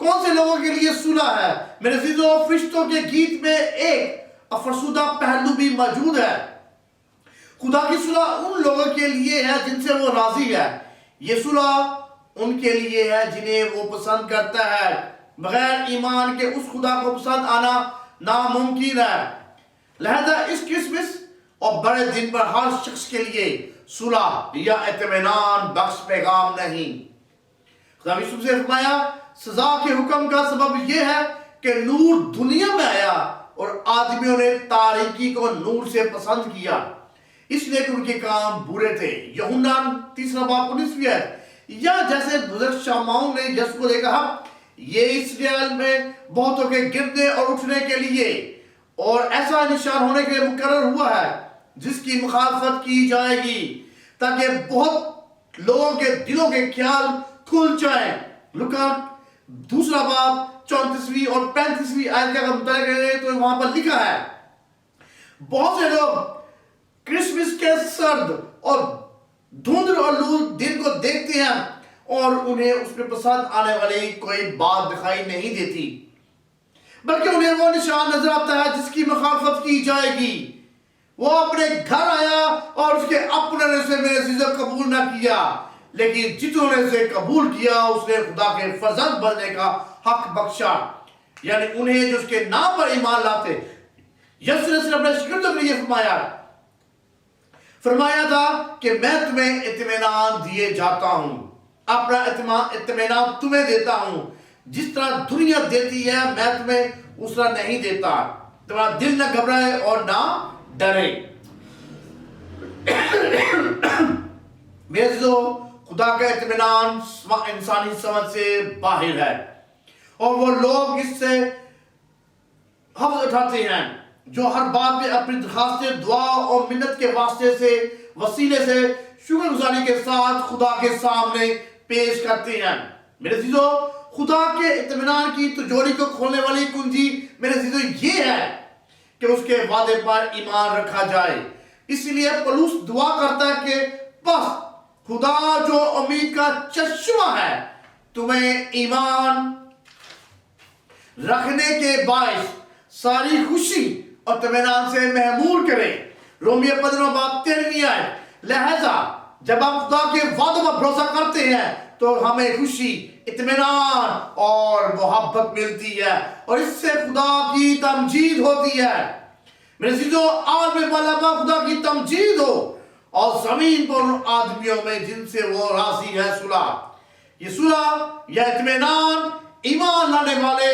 کون سے لوگوں کے لیے صلح ہے؟ میرے عزیزو، فرشتوں کے گیت میں ایک افرسودہ پہلو بھی موجود ہے۔ خدا کی صلح ان لوگوں کے لیے ہے جن سے وہ راضی ہے۔ یہ صلح ان کے لیے ہے جنہیں وہ پسند کرتا ہے۔ بغیر ایمان کے اس خدا کو پسند آنا ناممکن ہے۔ لہذا اس کرسمس اور بڑے دن پر ہر شخص کے لیے صلح یا اطمینان بخش پیغام نہیں۔ خدا یسوع سے فرمایا سزا کے حکم کا سبب یہ ہے کہ نور دنیا میں آیا اور آدمیوں نے تاریکی کو نور سے پسند کیا، اس لیے کہ ان کے کام برے تھے۔ یوحنا 3:19 ہے۔ یا جیسے بزرگ شامعون نے یسوع کو دیکھا، یہ اسرائیل میں بہتوں کے گرنے اور اٹھنے کے لیے اور ایسا نشان ہونے کے لیے مقرر ہوا ہے جس کی مخالفت کی جائے گی تاکہ بہت لوگوں کے دلوں کے خیال کھل جائیں۔ لوکا 2:34 اور 35 آیت کا اگر مطالعہ کریں تو وہاں پر لکھا ہے بہت سے لوگ کرسمس کے سرد اور دھند اور لو دن کو دیکھتے ہیں اور انہیں اس میں پسند آنے والی کوئی بات دکھائی نہیں دیتی، بلکہ انہیں وہ نشان نظر آتا ہے جس کی مخالفت کی جائے گی۔ وہ اپنے گھر آیا اور اس کے اپنے نے اسے میرے عزیزوں قبول نہ کیا، لیکن جتوں نے اسے قبول کیا اس نے خدا کے فرزند بننے کا حق بخشا، یعنی انہیں جو اس کے نام پر ایمان لاتے۔ یسوع نے صرف اپنے شاگردوں کے لیے فرمایا تھا کہ میں تمہیں اطمینان دیے جاتا ہوں، اپنا اطمینان تمہیں دیتا ہوں، جس طرح دنیا دیتی ہے میں تمہیں اس طرح نہیں دیتا۔ تمہارا دل نہ گھبرائے اور نہ ڈرے۔ میرے عزیزو، خدا کا اطمینان انسانی سمجھ سے باہر ہے اور وہ لوگ اس سے حفظ اٹھاتے ہیں جو ہر بات میں اپنی درخواستیں دعا اور منت کے واسطے سے وسیلے سے شکر گزاری کے ساتھ خدا کے سامنے پیش کرتے ہیں۔ میرے عزیزو، خدا کے اطمینان کی تجوری کو کھولنے والی کنجی میرے عزیزو یہ ہے کہ اس کے وعدے پر ایمان رکھا جائے۔ اس لیے پولس دعا کرتا ہے کہ بس خدا جو امید کا چشمہ ہے تمہیں ایمان رکھنے کے باعث ساری خوشی اور اطمینان سے محمور کرے۔ رومیہ 15:13 ہے۔ لہذا جب ہم خدا کے وعدوں پر بھروسہ کرتے ہیں تو ہمیں خوشی، اطمینان اور محبت ملتی ہے اور اس سے خدا کی تمجید ہوتی ہے۔ میرے عزیزو، آج میں بالا خدا کی تمجید ہو اور زمین پر ان آدمیوں میں جن سے وہ راضی ہے صلح۔ یہ صلح یا اطمینان ایمان لانے والے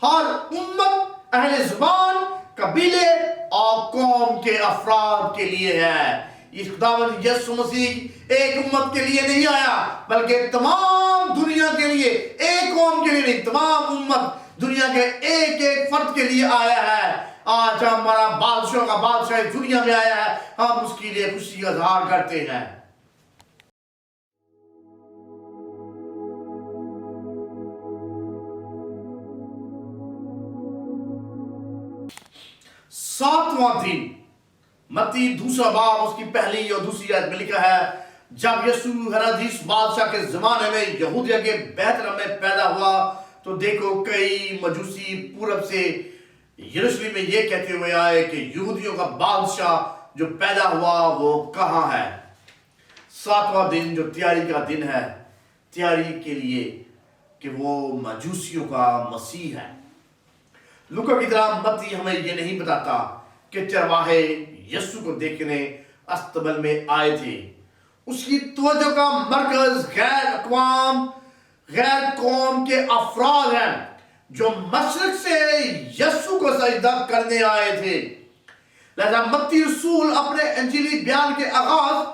ہر امت، اہل زبان، قبیلے اور قوم کے افراد کے لیے ہے۔ یہ خداوند یسوع مسیح ایک امت کے لیے نہیں آیا بلکہ تمام دنیا کے لیے، ایک قوم کے لیے نہیں، تمام امت دنیا کے ایک ایک فرد کے لیے آیا ہے۔ آج ہمارا بادشاہ کا بادشاہ دنیا میں آیا ہے، ہم اس کے لیے خوشی کا اظہار کرتے ہیں۔ ساتواں دن، متی 2 اس کی پہلی اور دوسری آیت میں لکھا ہے جب یسوع ہیرودیس بادشاہ کے زمانے میں یہودیہ کے بیت لحم میں پیدا ہوا تو دیکھو کئی مجوسی پورب سے یروشلم میں یہ کہتے ہوئے آئے کہ یہودیوں کا بادشاہ جو پیدا ہوا وہ کہاں ہے۔ ساتواں دن جو تیاری کا دن ہے، تیاری کے لیے کہ وہ مجوسیوں کا مسیح ہے۔ لوکا کی طرح متی ہمیں یہ نہیں بتاتا کہ چرواہے یسوع کو دیکھنے استبل میں آئے تھے۔ اس کی توجہ کا مرکز غیر اقوام، غیر قوم کے افراد ہیں جو مشرق سے یسوع کو سجدہ کرنے آئے تھے۔ لہذا متی رسول اپنے انجیلی بیان کے آغاز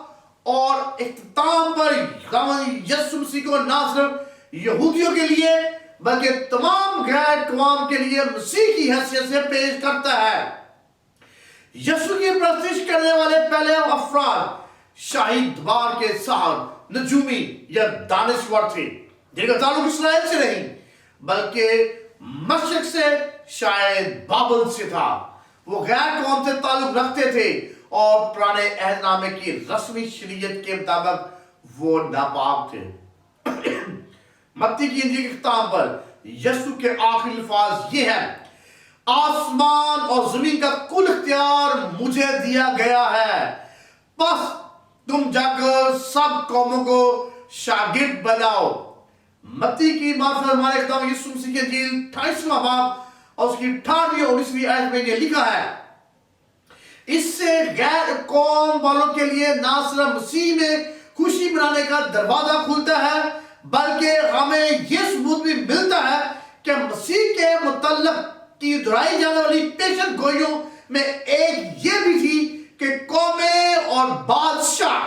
اور اختتام پر یسوع مسیح کو نہ صرف یہودیوں کے لیے بلکہ تمام غیر قوم کے لیے مسیح کی حیثیت سے پیش کرتا ہے۔ یسوع کی پرستش کرنے والے پہلے افراد شاہی دربار کے صاحب، نجومی یا دانشور تھے جن کا تعلق اسرائیل سے نہیں بلکہ مشرق سے، شاید بابل سے تھا۔ وہ غیر قوم سے تعلق رکھتے تھے اور پرانے عہد نامے کی رسمی شریعت کے مطابق وہ ناپاک تھے۔ متی کی انجیل کے اختتام پر یسوع کے آخری الفاظ یہ ہیں: آسمان اور زمین کا کل اختیار مجھے دیا گیا ہے، بس تم جا کر سب قوموں کو شاگرد بناؤ۔ متی کی معرفت ہمارے اختتام یسوع مسیح کی انجیل 28واں باب اور اس کی 18ویں اور 19ویں آیت میں یہ لکھا ہے: اس سے غیر قوم والوں کے لیے نہ صرف مسیح میں خوشی منانے کا دروازہ کھلتا ہے، بلکہ ہمیں یہ ثبوت بھی ملتا ہے کہ مسیح کے متعلق کی دہرائی جانے والی پیشن گوئیوں میں ایک یہ بھی تھی کہ قومیں اور بادشاہ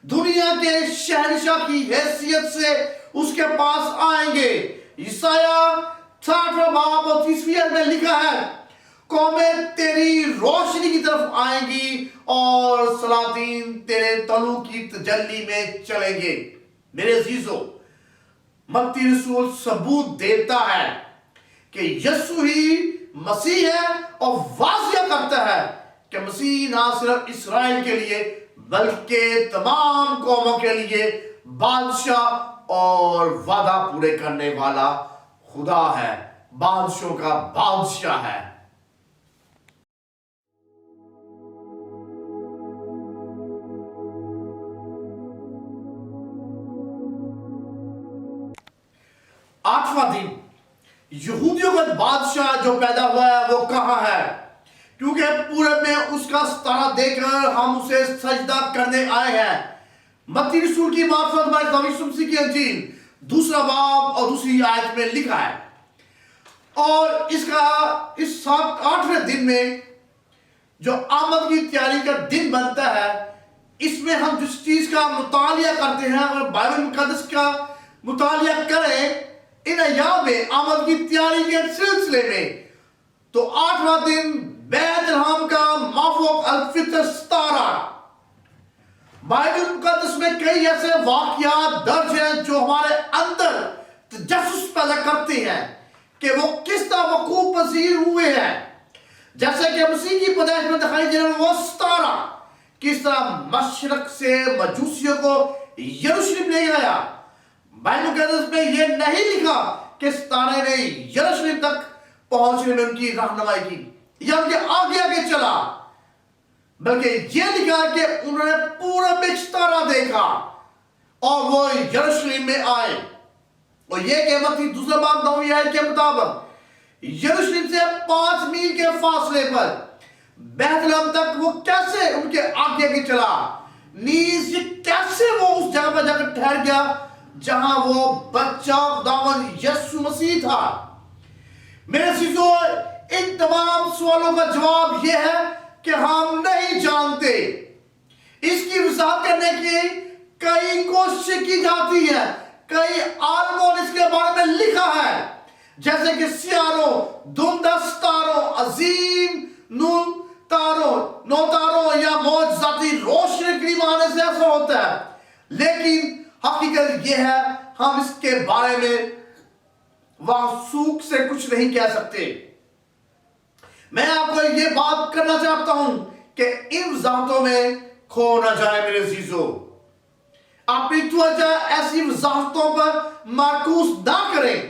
دنیا کے شہنشاہ کی حیثیت سے اس کے پاس آئیں گے۔ یسایہ 60 باب اور 30ویں آیت میں لکھا ہے: قومیں تیری روشنی کی طرف آئیں گی اور سلاطین تیرے طلوع کی تجلی میں چلیں گے۔ میرے عزیزو، متی رسول ثبوت دیتا ہے کہ یسوع ہی مسیح ہے اور واضح کرتا ہے کہ مسیح نہ صرف اسرائیل کے لیے بلکہ تمام قوموں کے لیے بادشاہ اور وعدہ پورے کرنے والا خدا ہے، بادشاہوں کا بادشاہ ہے۔ آٹھواں دن، یہودیوں کا بادشاہ جو پیدا ہوا ہے وہ کہاں ہے؟ کیونکہ پورب میں اس کا ستارہ دیکھ کر ہم اسے سجدہ کرنے آئے ہیں۔ متی رسول کی معرفت ہمارے نبی یسوع مسیح کی انجیل 2 باب اور 2 آیت میں لکھا ہے۔ اور اس 8ویں دن میں جو آمد کی تیاری کا دن بنتا ہے، اس میں ہم جس چیز کا مطالعہ کرتے ہیں، اگر بائبل مقدس کا مطالعہ کریں ان ایام میں آمد کی تیاری کے سلسلے میں، تو 8واں دن بیت الحم کا مافوق الفطر ستارہ۔ بائبل مقدس میں کئی ایسے واقعات درج ہیں جو ہمارے اندر تجسس پیدا کرتے ہیں کہ وہ کس طرح وقوع پذیر ہوئے ہیں، جیسے کہ مسیح کی پیدائش میں دکھائی دے رہا وہ ستارہ کس طرح مشرق سے مجوسیوں کو یروشلم لے گیا۔ بائبل مقدس میں یہ نہیں لکھا کہ ستارے نے یروشلم تک پہنچنے میں ان کی رہنمائی کی یا ان کے آگے آگے چلا، بلکہ یہ لکھا کہ انہوں نے پورب میں ایک ستارہ دیکھا اور وہ یروشلم میں آئے۔ اور یہ کہ متی 2 باب 9 آیت کے مطابق یروشلم سے 5 میل کے فاصلے پر بیت الحم تک وہ کیسے ان کے آگے آگے چلا، نیز یہ کیسے وہ اس جگہ پر جا کر ٹھہر گیا جہاں وہ بچہ خداوند یسوع مسیح تھا۔ میرے عزیزو، ان تمام سوالوں کا جواب یہ ہے کہ ہم نہیں جانتے۔ اس کی وضاحت کرنے کی کئی کوششیں کی جاتی ہیں، کئی عالموں نے اس کے بارے میں لکھا ہے، جیسے کہ سیاروں، دھندہ ستاروں، عظیم نو تاروں یا معجزاتی روشنی قریب آنے سے ایسا ہوتا ہے، لیکن حقیقت یہ ہے ہم اس کے بارے میں موثوق سے کچھ نہیں کہہ سکتے۔ میں آپ کو یہ بات کرنا چاہتا ہوں کہ ان وضاحتوں میں کھو نہ جائے میرے عزیزو۔ اپنی توجہ ایسی وضاحتوں پر مرکوز نہ کریں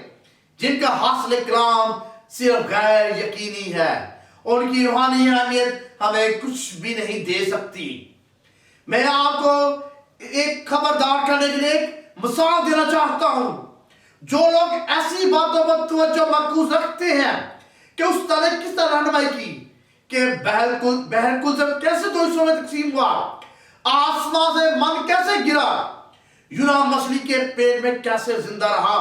جن کا حاصل کلام صرف غیر یقینی ہے اور ان کی روحانی اہمیت ہمیں کچھ بھی نہیں دے سکتی۔ میں آپ کو ایک خبردار کرنے کے لیے ایک مثال دینا چاہتا ہوں۔ جو لوگ ایسی باتوں پر توجہ مرکوز رکھتے ہیں کہ اس طرح کس طرح رہنمائی کی کہ بحر کلزم کیسے 2 حصوں میں تقسیم ہوا، آسمان سے من کیسے گرا، یونا مچھلی کے پیٹ میں کیسے زندہ رہا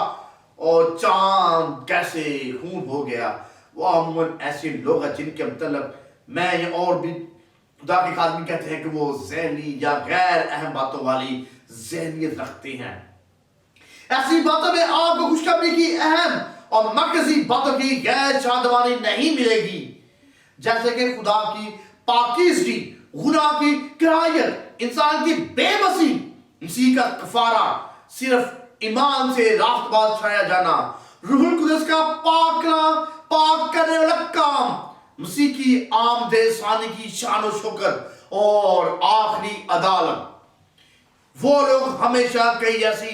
اور چاند کیسے خون ہو گیا، وہ عموماً ایسے لوگ ہیں جن کے متعلق میں یہ اور بھی خدا کے خادم کہتے ہیں کہ وہ ذہنی یا غیر اہم باتوں والی ذہنیت رکھتے ہیں۔ ایسی باتوں میں آپ کو خوشخبری کی اہم اور مرکزی باتوں کی غیر شادمانی نہیں ملے گی، جیسے کہ خدا کی پاکیزگی، گناہ کی کراہیت، انسان کی بے بسی، مسیح کا کفارہ، صرف ایمان سے راست باز چھایا جانا، روح القدس کا پاک کرنے والا کام، مسیح کی آمد ثانی کی شان و شکر اور آخری عدالت۔ وہ لوگ ہمیشہ کئی ایسی